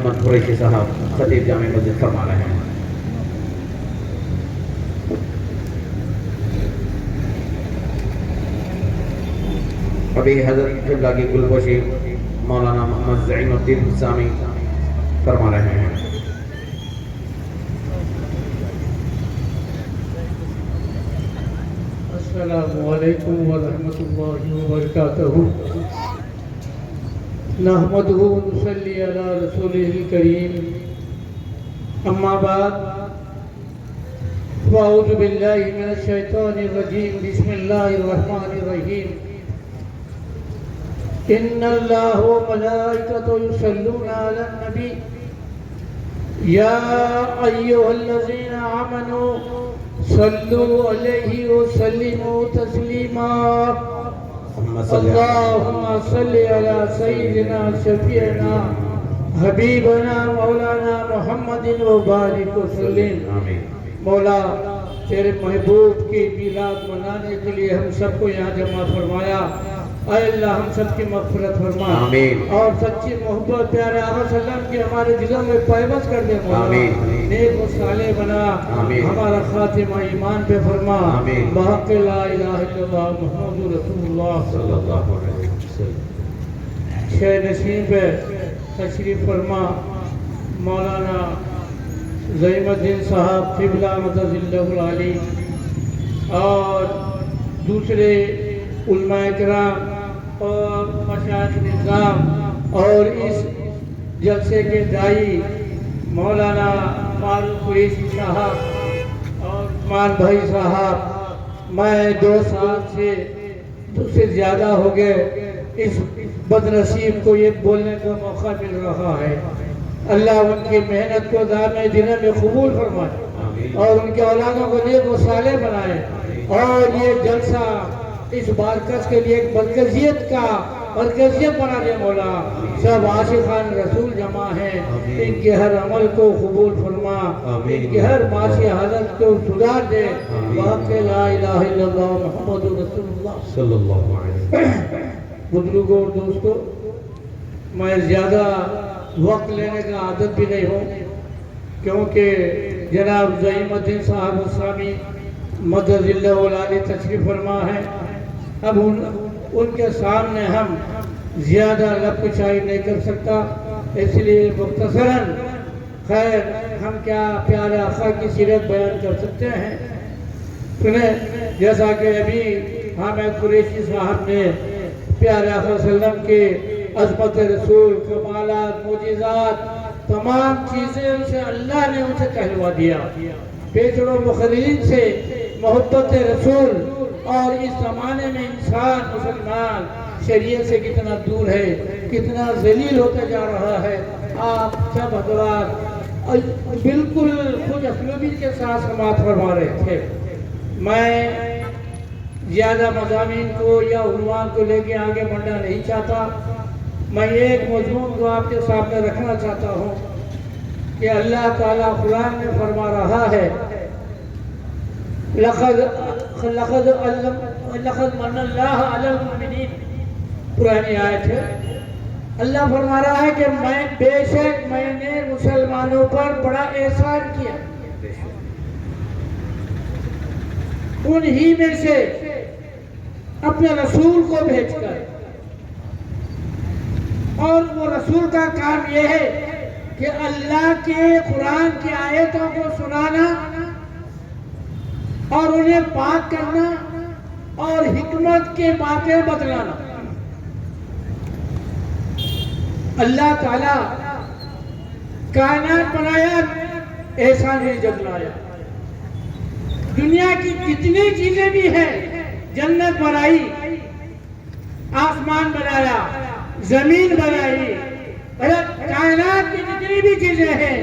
محمد قریشی صاحب خطیب جامع مسجد فرما رہے ہیں۔ ابھی حضرت قبلہ کی گلپوشی مولانا محمد زعین الدین سامی فرما رہے ہیں۔ السلام علیکم ورحمۃ اللہ وبرکاتہ۔ نحمدہ ونصلی علی رسولہ الکریم، اما بعد فاعوذ باللہ من الشیطان الرجیم، بسم اللہ الرحمن الرحیم۔ ان اللہ وملائکتہ یصلون علی النبی یا ایھا الذین آمنوا صلوا علیہ وسلموا تسلیما۔ اللہم صل علی سیدنا شفیعنا حبیبنا مولانا محمد وبارک وسلم۔ مولا تیرے محبوب کی میلاد منانے کے لیے ہم سب کو یہاں جمع فرمایا، اے اللہ ہم سب کی مغفرت فرما اور سچی محبت پیارے آقا صلی اللہ علیہ وسلم کی ہمارے دلوں میں پیوست کر دے مولا، نیک و صالح بنا، ہمارا خاتمہ ایمان پہ فرما، بحق لا الہ الا اللہ محمد رسول اللہ صلی اللہ علیہ وسلم۔ شہ نشین پہ تشریف فرما مولانا زعیم الدین صاحب قبلہ مدد اللہ العلی اور دوسرے علماء کرام اور مشائخ نظام اور اس جلسے کے دائی مولانا معروف قریشی صاحب اور عثمان بھائی صاحب، میں 2 سال سے زیادہ ہو گئے اس بدنصیب کو یہ بولنے کا موقع مل رہا ہے۔ اللہ ان کی محنت کو دامِ دینہ میں قبول فرمائے اور ان کے اولادوں کو نیک و صالح بنائے، اور یہ جلسہ اس بارکت کے لیے ایک مرکزیت بنا دے مولا۔ سب عاشقان رسول جمع ہیں، ان کے ہر عمل کو قبول فرما، ان کی ہر معاشی حالت کو سدھار دے، بحق لا الہ الا اللہ محمد رسول اللہ صلی اللہ علیہ وسلم۔ بزرگوں اور دوستوں، میں زیادہ وقت لینے کا عادت بھی نہیں ہوں، کیونکہ جناب زعیم الدین صاحب السامی مدد اللہ العلی تشریف فرما ہے۔ اب ان کے سامنے ہم زیادہ لب کشائی نہیں کر سکتا، اس لیے مختصراً خیر ہم کیا پیارے آقا کی سیرت بیان کر سکتے ہیں۔ سنیں، جیسا کہ ابھی حامد قریشی صاحب نے پیارے آقا صلی اللہ علیہ وسلم کے عظمت رسول، کمالات، معجزات، تمام چیزیں اسے اللہ نے اسے کہلوا دیا۔ پیچڑوں مخرجین سے محبت رسول، اور اس زمانے میں انسان مسلمان شریعت سے کتنا دور ہے، کتنا ذلیل ہوتا جا رہا ہے۔ آپ سب حضرات بالکل خود اسلوبی کے ساتھ سماعت فرما رہے تھے۔ میں زیادہ مضامین کو یا عنوان کو لے کے آگے بڑھنا نہیں چاہتا، میں ایک مضمون کو آپ کے سامنے رکھنا چاہتا ہوں کہ اللہ تعالیٰ قرآن میں فرما رہا ہے، لقد من اللہ علی المؤمنین، پرانی آیت ہے۔ اللہ فرما رہا ہے کہ بے شک میں نے مسلمانوں پر بڑا احسان کیا، انہی میں سے اپنے رسول کو بھیج کر، اور وہ رسول کا کام یہ ہے کہ اللہ کے قرآن کی آیتوں کو سنانا اور انہیں پاک کرنا اور حکمت کے باتیں بتلانا۔ اللہ تعالیٰ کائنات بنایا، احسان ہی جتلایا۔ دنیا کی جتنی چیزیں بھی ہیں، جنت بنائی، آسمان بنایا، زمین بنائی، کائنات کی جتنی بھی چیزیں ہیں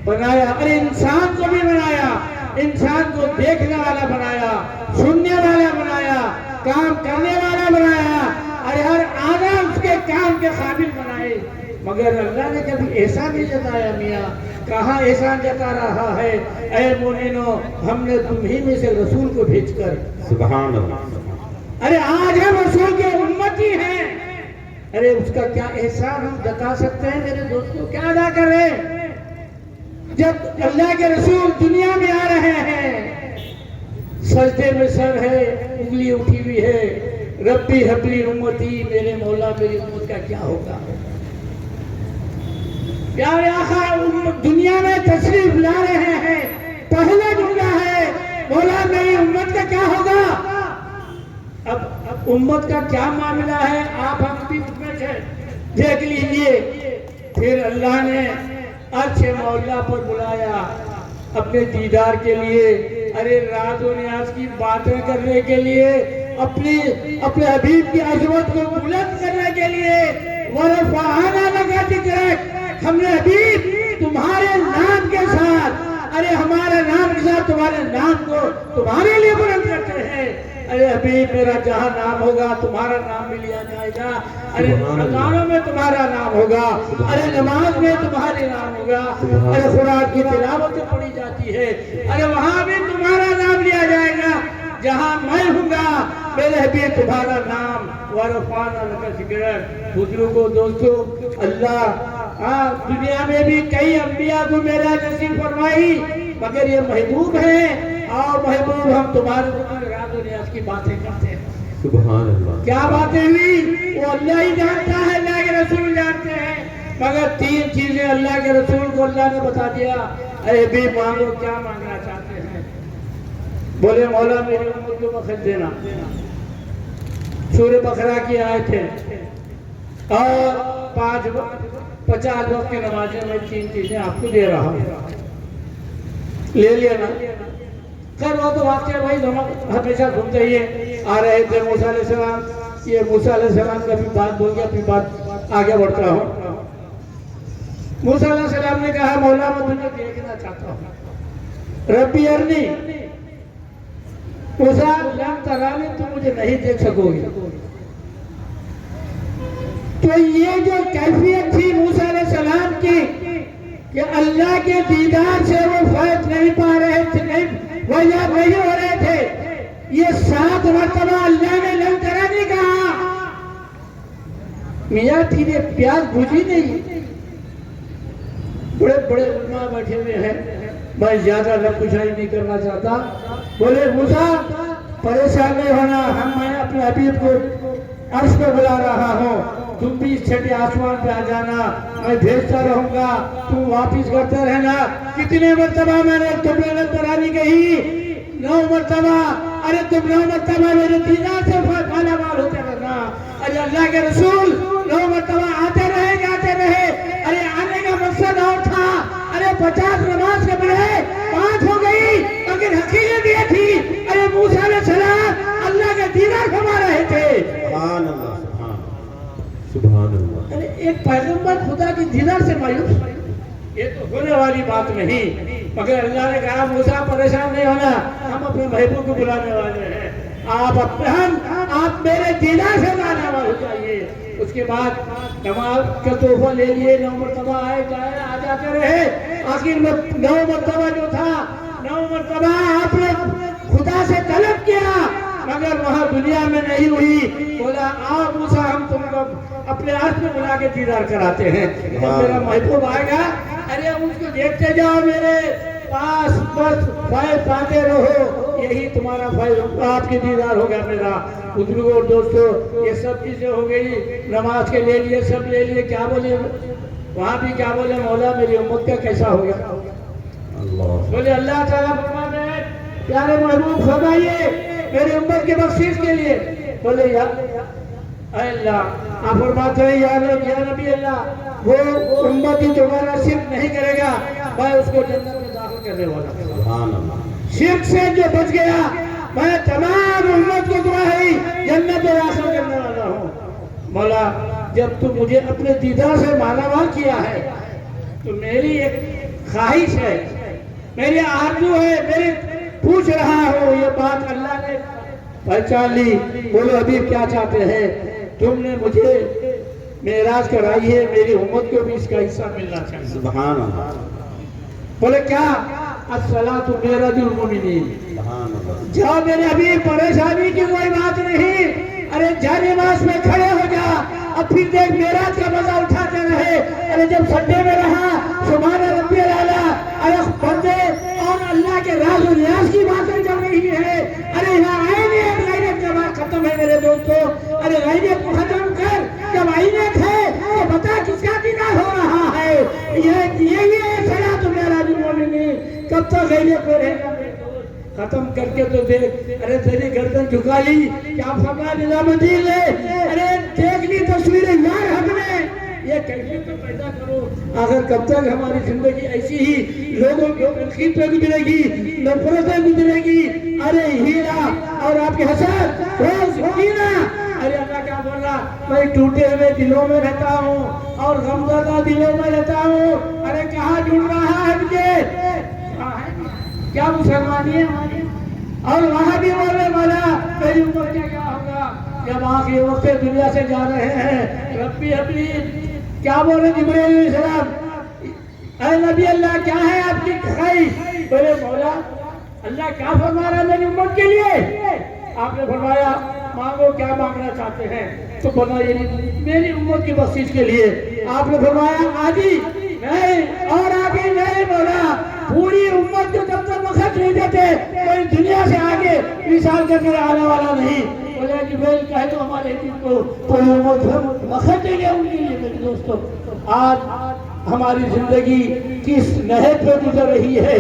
بنایا، اور انسان کو بھی بنایا، انسان کو دیکھنے والا بنایا، سننے والا بنایا، کام کرنے والا بنایا، اور ہر آدمی اس کے کام کے قابل بنائے۔ مگر اللہ نے کبھی احسان نہیں جتایا میاں، کہاں احسان جتا رہا ہے؟ اے مومنو، ہم نے تمہیں میں سے رسول کو بھیج کر، سبحان اللہ، ارے آج ہم رسول کے امتی ہیں، ارے اس کا کیا احسان ہم جتا سکتے ہیں میرے دوستوں؟ کیا ادا کریں جب اللہ کے رسول دنیا میں آ رہے ہیں، سجدے میں سر ہے، انگلی اٹھی ہوئی ہے، ربی حبلی امتی، میرے مولا میری امت کا کیا ہوگا؟ پیارے آقا دنیا میں تشریف لا رہے ہیں، پہلا جملہ ہے مولا میری امت کا کیا ہوگا؟ اب امت کا کیا معاملہ ہے آپ ہم بھی اس میں سے دیکھ لیجئے۔ پھر اللہ نے اچھے مولا پر بلایا اپنے دیدار کے لیے، ارے راز و نیاز کی باتیں کرنے کے لیے، اپنے حبیب کی عظمت کو بلند کرنے کے لیے۔ وَرَفَعْنَا لَكَ ذِكْرَكَ، ہم نے حبیب تمہارے نام کے ساتھ، ارے ہمارے نام کے ساتھ تمہارے نام کو تمہارے لیے بلند کرتے ہیں۔ ارے حبیب میرا جہاں نام ہوگا تمہارا نام بھی لیا جائے گا، ارے اذانوں میں تمہارا نام ہوگا، ارے نماز میں تمہارا نام ہوگا، ارے قرآن کی تلاوت پڑھی جاتی ہے، ارے وہاں بھی تمہارا نام لیا جائے گا۔ جہاں میں ہوں گا میرے حبیب تمہارا نام۔ وَرَفَعْنَا لَكَ ذِكْرَكَ، بزرگوں دوستوں، اللہ دنیا میں بھی کئی انبیاء کو میرا نصیب فرمائی، مگر یہ محبوب ہے، اور محبوب ہم تمہارے راز و نیاز کی باتیں کرتے ہیں۔ سبحان اللہ، کیا باتیں ہوئی وہ اللہ ہی جانتا ہے، اللہ کے رسول جانتے ہیں، مگر تین چیزیں اللہ کے رسول کو اللہ نے بتا دیا۔ اے بھی مانگو، کیا مانگنا چاہتے ہیں؟ بولے مولا میری امت کو بخش دینا، سورہ بقرہ کی آیت ہے، اور 50 وقت کی نمازیں میں تین چیزیں آپ کو دے رہا ہوں، لے لیا نا؟ خیر وہ تو واقعہ بھائی ہم ہمیشہ سنتے ہی آ رہے تھے۔ موسیٰ علیہ السلام، یہ موسیٰ علیہ السلام کا بھی بات بول گیا، پھر بات آگے بڑھتا ہوں۔ موسیٰ علیہ السلام نے کہا مولا میں تجھے دیکھنا چاہتا ہوں، ربی ارنی، موسیٰ لن ترانی، تم مجھے نہیں دیکھ سکو گے۔ تو یہ جو کیفیت تھی موسیٰ علیہ السلام کی کہ اللہ کے دیدار سے وہ فائد نہیں پا رہے تھے، وہ یاد نہیں ہو رہے تھے، یہ 7 مرتبہ اللہ نے لن ترانی کہا۔ میاں تیرے پیاس بجھی نہیں؟ بڑے بڑے علماء بیٹھے ہوئے ہیں، میں زیادہ لفظائی نہیں کرنا چاہتا۔ بولے موسیٰ پریشان نہیں ہونا، میں اپنے حبیب کو عرش پہ بلا رہا ہوں، تم بھی اس چھٹے آسمان پہ آ جانا، میں بھیجتا رہوں گا، تم واپس کرتے رہنا۔ کتنے مرتبہ میں نے تم نے لن ترانی کہی؟ 9 مرتبہ۔ ارے تم 9 مرتبہ میرے دیدار سے مالا مال ہوتے رہنا۔ ارے اللہ کے رسول 9 مرتبہ آتے رہے جاتے رہے، ارے آنے کا مقصد اور تھا، ارے 50 نماز کے بڑھے 5 ہو گئی، لیکن حقیقت یہ تھی ارے موسیٰ علیہ السلام اللہ کے دیدار فرما رہے تھے۔ سبحان اللہ، سبحان اللہ۔ ارے ایک پیغمبر خدا کی دیدار سے مایوس، یہ تو ہونے والی بات نہیں، مگر اللہ نے کہا موسیٰ پریشان نہیں ہونا، ہم اپنے محبوب کو بلانے والے ہیں، آپ میرے دیدار سے لانے والے ہو جائیے۔ اس کے بعد نماز کا تحفہ لے لیے، 9 مرتبہ آئے جائے آ جاتے رہے، آخر میں 9 مرتبہ جو تھا 9 مرتبہ آپ نے خدا سے طلب کیا، مگر وہاں دنیا میں نہیں ہوئی۔ بولا آؤ موسیٰ ہم تم کو اپنے ہاتھ میں بلا کے دیدار کراتے ہیں، میرا محبوب آئے گا، ارے اس کو دیکھتے جاؤ، میرے پاس بس فائد پاتے رہو، یہی تمہارا فائد، آپ کی دیدار ہوگا میرا۔ بزرگوں اور دوستوں یہ سب چیزیں ہو گئی، نماز کے لے لیے، سب لے لیے، کیا بولے وہاں بھی؟ کیا بولے مولا میری امت کا کیسا ہوگا؟ بولے اللہ تعالیٰ فرماتے ہیں پیارے محبوب فرمائیے میری امت کے بخشش کے لیے۔ بولے یا اللہ، آپ فرماتے ہیں یا نبی اللہ، وہ امتی تمہارا شرک نہیں کرے گا، میں اس کو جنت میں داخل کرنے والا ہوں۔ شرک سے جو بچ گیا میں تمام امت کو تمہاری جنت میں داخل کرنے والا ہوں۔ مولا جب تو مجھے اپنے دیدار سے مالا مال کیا ہے تو میری ایک خواہش ہے، میری آرزو ہے، میری پوچھ رہا ہوں، یہ بات اللہ نے پہچان لی۔ بولو حبیب کیا چاہتے ہیں؟ تم نے مجھے معراج کرائی ہے، میری امت کو بھی اس کا حصہ ملنا چاہیے۔ سبحان اللہ۔ بولے کیا؟ الصلاۃ معراج المومنین۔ جاؤ میرے حبیب، پریشانی کی کوئی بات نہیں، ارے جا نماز میں کھڑے ہو جا، اب پھر دیکھ معراج کا مزہ اٹھاتے رہے. ارے جب سجدے میں رہا سبحان ربی الاعلیٰ. ارے بندے اور اللہ کے راز و نیاز کی باتیں چل رہی ہے. ارے یہاں غیرت کا بات ختم ہے میرے دوستو. ارے غیرت کو ختم کر. جب عینت ہے تو بتا کس کا دیدار ہو رہا ہے. یہ صلاۃ معراج المومنین. کب تک غیرت میں رہے گا؟ ختم کر کے تو دیکھ. ارے تیری گردن جھکا لی. کیا فرمایا نظام الدین نے؟ ارے دیکھ لی تصویریں یار حق نے. یہ کیفیت تو پیدا کرو. آخر کب تک ہماری زندگی ایسی ہی لوگوں کی تنقید پہ گزرے گی, نفرتیں گزرے گی؟ ارے ہیرا اور آپ کے حسد روز کینا. ارے اللہ کیا بول رہا, میں ٹوٹے ہوئے دلوں میں رہتا ہوں اور غمزدہ دلوں میں رہتا ہوں. ارے کہاں ڈھونڈ رہا ہے مجھے؟ کیا مسلمانی ہے ہماری؟ اور وہاں بھی بولے والا میری عمر کیا ہوگا جب آخری وقت دنیا سے جا رہے ہیں. ربی اپنی کیا بولے جبرائیل علیہ السلام, اے نبی اللہ کیا ہے آپ کی خواہش؟ بولے مولا اللہ کیا فرما رہا ہے میری امت کے لیے؟ آپ نے فرمایا مانگو کیا مانگنا چاہتے ہیں. تو بولا یہ میری امت کی بخشش کے لیے. آپ نے فرمایا آجی نہیں اور آگے نہیں. بولا پوری امت کو جب تک وقت نہیں دیتے کوئی دنیا سے آگے مثال کرنے آنے والا نہیں. بولے جبرائیل کہے تو ہمارے دین کو کوئی امت وقت دیں گے ان کے لیے. میرے دوستو آج ہماری زندگی کس نہج پہ گزر رہی ہے؟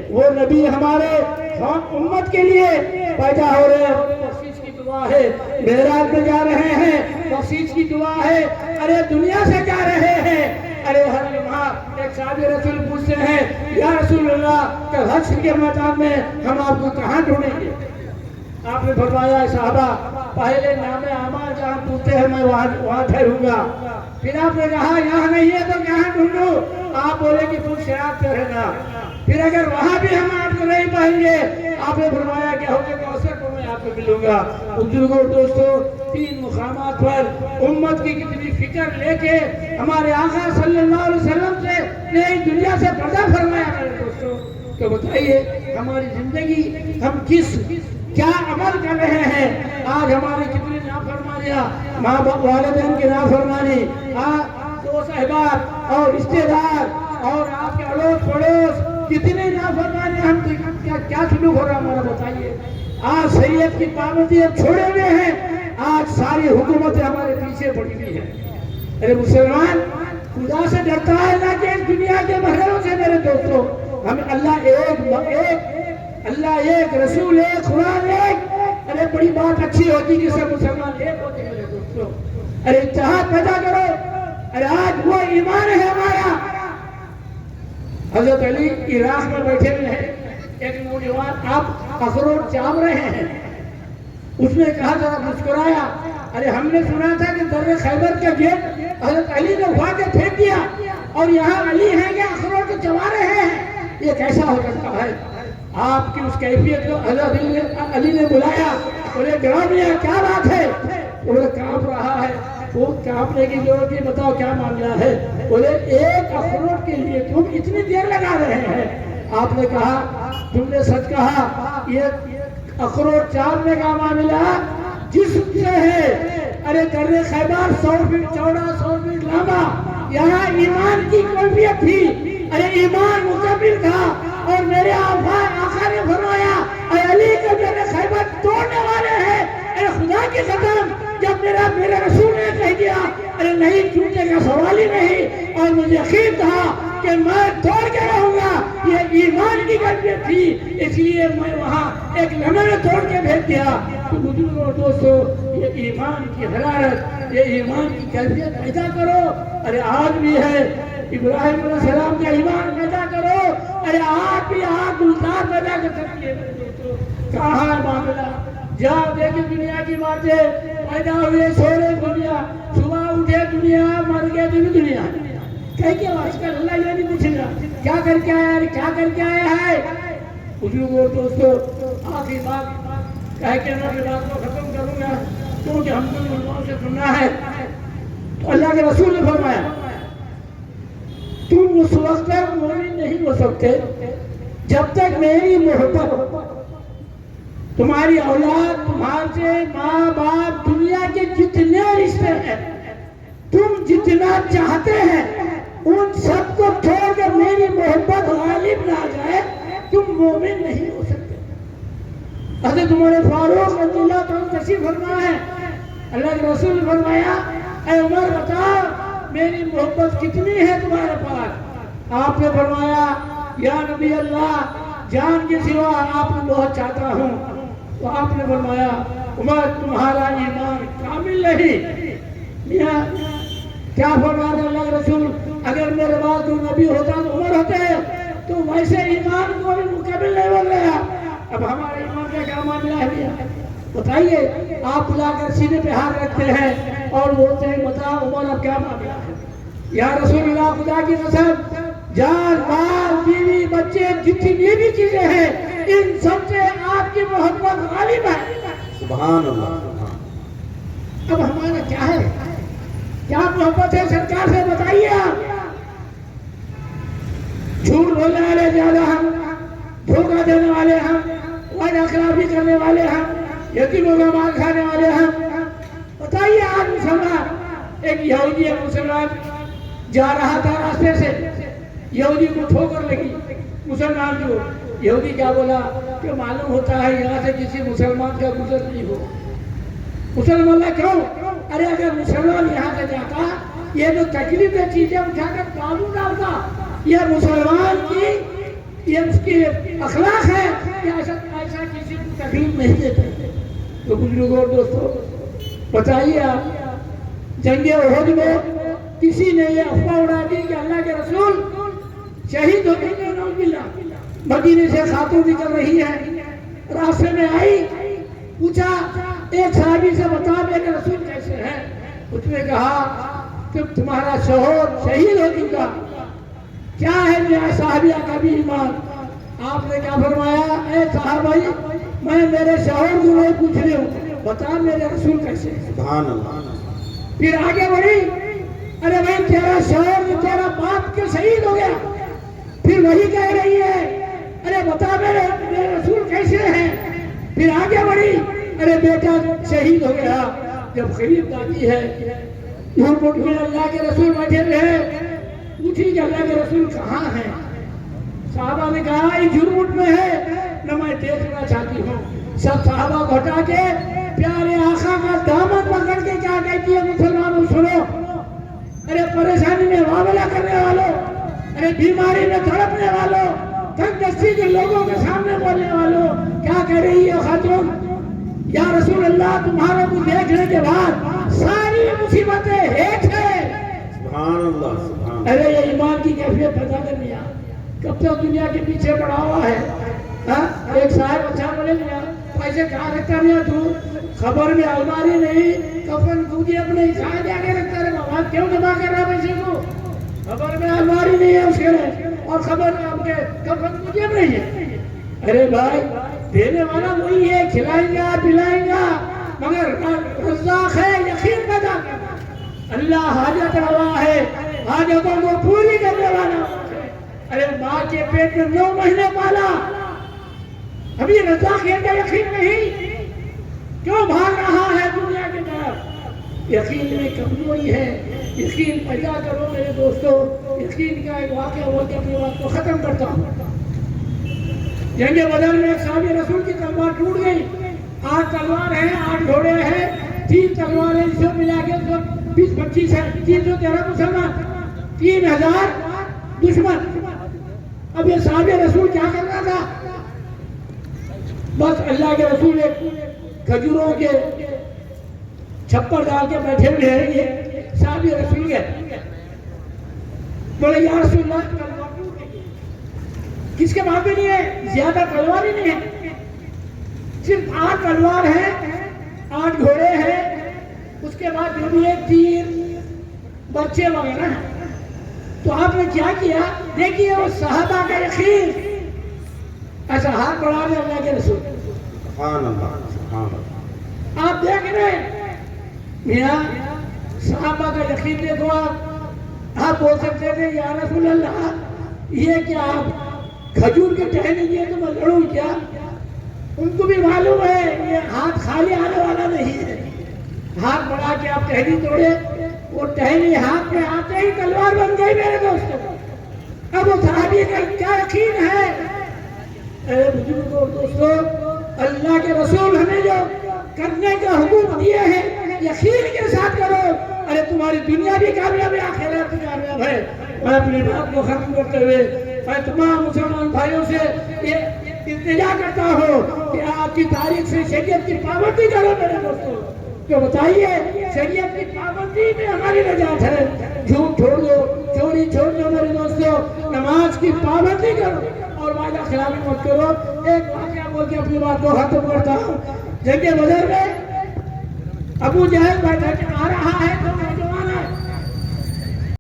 وہ نبی ہمارے امت کے لیے پیدا ہو رہے ہیں. بخشش کی دعا ہے. معراج میں جا رہے ہیں, بخشش کی دعا ہے. ارے دنیا سے جا رہے ہیں. ارے ہر لمحہ ایک صحابی رسول پوچھتے ہیں یا رسول اللہ کہ حشر کے میدان میں ہم آپ کو کہاں ڈھونڈیں گے؟ آپ نے فرمایا صحابہ پہلے نام اعمال جہاں پوچھتے ہیں میں وہاں ٹھہروں گا. پھر آپ نے کہا یہاں نہیں ہے تو کہاں ڈھونڈوں؟ آپ بولے کہ تم صراط پہ رہنا. پھر اگر وہاں بھی ہم آپ کو نہیں پائیں گے آپ نے فرمایا کہ ہوگے کوثر کو میں آپ کو ملوں گا. بزرگوں دوستو تین مقامات پر امت کی کتنی فکر لے کے ہمارے آقا صلی اللہ علیہ وسلم سے نئی دنیا سے پردہ فرمایا. میرے دوستو تو بتائیے ہماری زندگی ہم کیا عمل کر رہے ہیں؟ آج ہماری کتنی نافرمانیاں, ماں باپ والدین کی نافرمانی, دوست احباب اور رشتے دار اور آپ کے اڑوس پڑوس کتنی نافرمانیاں ہم کیا سلوک ہو رہا ہمارا بتائیے. آج شریعت کی پابندی ہم چھوڑے ہوئے ہیں. آج ساری حکومتیں ہمارے پیچھے پڑی ہوئی ہیں. ارے مسلمان خدا سے ڈرتا ہے اللہ کے اس دنیا کے محرموں سے. میرے دوستو ہمیں اللہ ایک رسول ایک قرآن ایک. ارے بڑی بات اچھی ہوتی کہ سب مسلمان ایک ہوتے. میرے دوستو ارے اتحاد پیدا کرو. ارے آج وہ ایمان ہے ہمارا. حضرت علی عراق میں بیٹھے ہوئے ہیں. ایک نوجوان آپ اخروٹ چام رہے ہیں. اس نے کہا ذرا مسکرایا, ارے ہم نے سنا تھا کہ در خیبر کا گیٹ حضرت علی نے اٹھا کے پھینک دیا اور یہاں علی ہیں کہ اخروٹ کو چبا رہے ہیں. یہ کیسا ہو سکتا ہے؟ آپ کی اس کیفیت کو حضرت علی نے بلایا. بولے گرامیہ کیا بات ہے؟ بولے کانپ رہا ہے. وہ کانپنے کی ضرورت نہیں, بتاؤ کیا معاملہ ہے؟ بولے ایک اخروٹ کے لیے تم اتنی دیر لگا رہے ہیں. آپ نے کہا تم نے سچ کہا. یہ اخروٹ چاپنے کا معاملہ جسم سے ہے. ارے در خیبر 100 فٹ چوڑا 100 فٹ لمبا. یہاں ایمان کی کیفیت تھی. ارے ایمان مکمل تھا اور میرے آقا نے فرمایا اے علی کا در خیبر توڑنے والے ہیں. ارے خدا کی قسم جب میرے رسول نے کہہ دیا ارے نہیں ٹوٹنے کا سوال ہی نہیں اور مجھے یقین تھا کہ میں توڑ کے رہوں گا. یہ ایمان کی کیفیت تھی, اس لیے میں وہاں ایک لمحے میں توڑ کے بھیج دیا. تو بزرگوں دوستو یہ ایمان کی حرارت, یہ ایمان کی کیفیت پیدا کرو. ارے آج بھی ہے ابراہیم علیہ السلام کا ایمان پیدا کرو. ارے آج بھی آج گلزار پیدا کر سکتی ہے. میرے دوستو کہاں ہے معاملہ؟ جاؤ دیکھیں دنیا کی باتیں. پیدا ہوئے سوڑے دنیا, صبح اٹھے دنیا, مر گئے دنیا. کہہ کے آج کل اللہ یہ نہیں پوچھے گا کیا کر کے آیا ہے, کیا کر کے آیا ہے. بزرگوں دوستو آخری بات کہہ کے میں اپنی بات کو ختم کروں گا کیونکہ ہم کو علماء سے سننا ہے. تو اللہ کے رسول نے فرمایا تم اس وقت تک مومن نہیں ہو سکتے جب تک میری محبت, تمہاری اولاد, تمہارے ماں باپ, دنیا کے جتنے رشتے ہیں تم جتنا چاہتے ہیں ان سب کو چھوڑ کے میری محبت غالب نہ جائے تم مومن نہیں ہو سکتے۔ حضرت عمر فاروق رضی اللہ عنہ تشریف فرما ہے، اللہ کے رسول نے فرمایا اے عمر بتاؤ میری محبت کتنی ہے تمہارے پاس؟ آپ نے فرمایا یا نبی اللہ جان کے سوا آپ کو بہت چاہتا ہوں۔ تو آپ نے فرمایا عمر تمہارا ایمان کامل نہیں۔ میاں کیا فرمایا اللہ کے رسول، اگر میرے بعد تو نبی ہوتا تو عمر ہوتے تو ویسے ایمان کو بھی مکمل نہیں بول رہا۔ اب ہمارے ایمان کا کیا معاملہ ہے میاں بتائیے؟ آپ بلا کر سینے پہ ہاتھ رکھتے ہیں اور بولتے ہیں بتا عمر اب کیا معاملہ ہے؟ یا رسول اللہ خدا کی قسم جان مال بیوی بچے جتنی بھی چیزیں ہیں ان سب سے آپ کی محبت غالب ہے۔ سبحان اللہ۔ اب ہمارا کیا ہے؟ کیا محبت ہے سرکار سے بتائیے آپ؟ جھوٹ بولنے والے زیادہ ہم، دھوکہ دینے والے ہم، وعدہ خلافی کرنے والے ہم، یتیموں کا مال کھانے والے ہم۔ بتائیے آج مسلمان، ایک یہودی مسلمان جا رہا تھا راستے سے، یہودی کو ٹھوکر لگی مسلمان کو۔ یہودی کیا بولا کہ معلوم ہوتا ہے یہاں سے کسی مسلمان کا گزر نہیں ہو۔ مسلمان اللہ کیوں؟ ارے اگر مسلمان یہاں سے جاتا یہ جو تکلیف چیزیں اٹھا کر قابو ڈالتا، یہ مسلمان کی یہ اس کی اخلاق ہے کہ ایسا کسی کو تکلیف نہیں دیتے۔ تو بزرگوں اور دوستوں بتائیے آپ جنگ احد میں کسی نے یہ افواہ اڑا دی کہ اللہ کے رسول شہید ہو گئے، نعوذ باللہ۔ مدینے سے خاتون نکل رہی ہے، راستے میں آئی، پوچھا ایک صحابی سے بتا میرے رسول کیسے ہیں؟ اس نے کہا کہ تمہارا شوہر شہید ہو چکا، کیا ہے میرا صحابیہ کا بھی ایمان؟ آپ نے کیا فرمایا اے صحابی میں میرے شوہر کو نہیں پوچھ رہی ہوں، بتا میرے رسول کیسے ہیں؟ سبحان اللہ۔ پھر آگے بڑھی، ارے بھائی تیرا شوہر تیرا باپ کیوں شہید ہو گیا؟ پھر وہی کہہ رہی ہے ارے بتا میرے رسول کیسے ہیں؟ پھر آگے بڑھی، ارے بیٹا شہید ہو گیا۔ جب قریب آتی ہے ایئرپورٹ میں اللہ کے رسول بیٹھے رہے، پوچھی کہ اللہ کے رسول کہاں ہیں؟ صحابہ نے کہا ایئرپورٹ میں ہے، نہ میں دیکھنا چاہتی ہوں۔ سب صحابہ کو ہٹا کے پیارے آقا کا دامن پکڑ کے کیا کہتی ہے مسلمانوں سنو، ارے پریشانی میں معاملہ کرنے والوں، ارے بیماری میں تڑپنے والوں، تنگ دستی کے لوگوں کے سامنے بولنے والوں، کیا کہہ رہی ہے خاتون؟ یا رسول اللہ تمہارے کو دیکھنے کے بعد ساری مصیبتیں ہیٹ ہے۔ سبحان اللہ سبحان۔ ارے یہ ایمان کی کیفیت پیدا کرنی ہے، کب تک دنیا کے پیچھے پڑا ہوا ہے؟ ایک صاحب اچھا بولے لیا پیسے کہاں رکھتا رہا تو خبر میں الماری نہیں، کفن کودی اپنے کہاں جا کے رکھتا رہا، بات کیوں جمع کر رہا پیسے کو؟ خبر میں الماری نہیں ہے اس کے لیے اور خبر میں آپ کے کفن کودی اب نہیں ہے۔ ارے بھائی دینے والا وہی ہے، کھلائیں گا پلائیں گا، مگر رزاق ہے یقین پیدا کرنا۔ اللہ حاجت روا ہے، حاجتوں کو پوری کرنے والا ہے۔ ارے ماں کے پیٹ میں 9 مہینے پالا، ابھی رزاق ہے کا یقین نہیں، کیوں بھاگ رہا ہے دنیا کے طرف؟ یقین میں کمزوری ہے، یقین پیدا کرو میرے دوستو۔ یقین کا ایک واقعہ ہوا کہ اپنی بات کو ختم کرتا ہوں۔ جنگ بدر میں صحابی رسول کی تلوار ٹوٹ گئی، 8 تلوار ہیں، 8 گھوڑے ہیں، 3 تلواریں اسے ملا کے 20-25 ہے، 313 مسلمان، 3000 دشمن۔ اب یہ صحابی رسول کیا کرنا تھا؟ بس اللہ کے رسول ایک کھجوروں کے چھپر ڈال کے بیٹھے ہوئے ہیں، یہ صحابی رسول کے بولے یا رسول اللہ تلوار ٹوٹ گئی، کس کے بعد بھی نہیں ہے، زیادہ تلوار ہی نہیں ہے، صرف 8 تلوار ہیں، 8 گھوڑے ہیں، اس کے بعد جو بھی ایک تیر بچے وغیرہ ہیں۔ تو آپ نے کیا کیا؟ دیکھیے وہ صحابہ کا یقین، ایسا ہاتھ بڑھا دے اللہ کے رسول، سبحان اللہ سبحان اللہ۔ آپ دیکھ رہے ہیں میاں صحابہ کا یقین دیکھو۔ آپ بول سکتے تھے یا رسول اللہ یہ کیا آپ کھجور کے ٹہنے دیے تو میں لڑوں کیا؟ ان کو بھی معلوم ہے یہ ہاتھ خالی آنے والا نہیں ہے۔ ہاتھ بڑھا کے آپ ٹہنی توڑے، وہ ٹہنی ہاتھ میں آتے ہی تلوار بن گئی میرے دوستوں. اب وہ صحابی کا کیا یقین ہے. اے بزرگوں دوستوں، اللہ کے رسول ہمیں جو کرنے کا حکم دیے ہیں یقین کے ساتھ کرو. ارے تمہاری دنیا بھی کامیاب ہے، آخرت بھی کامیاب ہے. میں اپنی بات کو ختم کرتے ہوئے میں تمام مسلمان بھائیوں سے یہ التجا کرتا ہوں کہ آپ کی تاریخ سے شریعت کی پابندی کرو میرے دوستوں. تو بتائیے شریعت کی پابندی میں ہماری نجات ہے. جھوٹ چھوڑ دو، چوری چھوڑ دو میرے دوستوں، نماز کی پابندی کرو اور وعدہ خلافی مت کرو. ایک واقعہ بول کے اپنی بات کو ختم کرتا ہوں. جنگ بدر میں ابو جہل بیٹھا آ رہا ہے تو نوجوان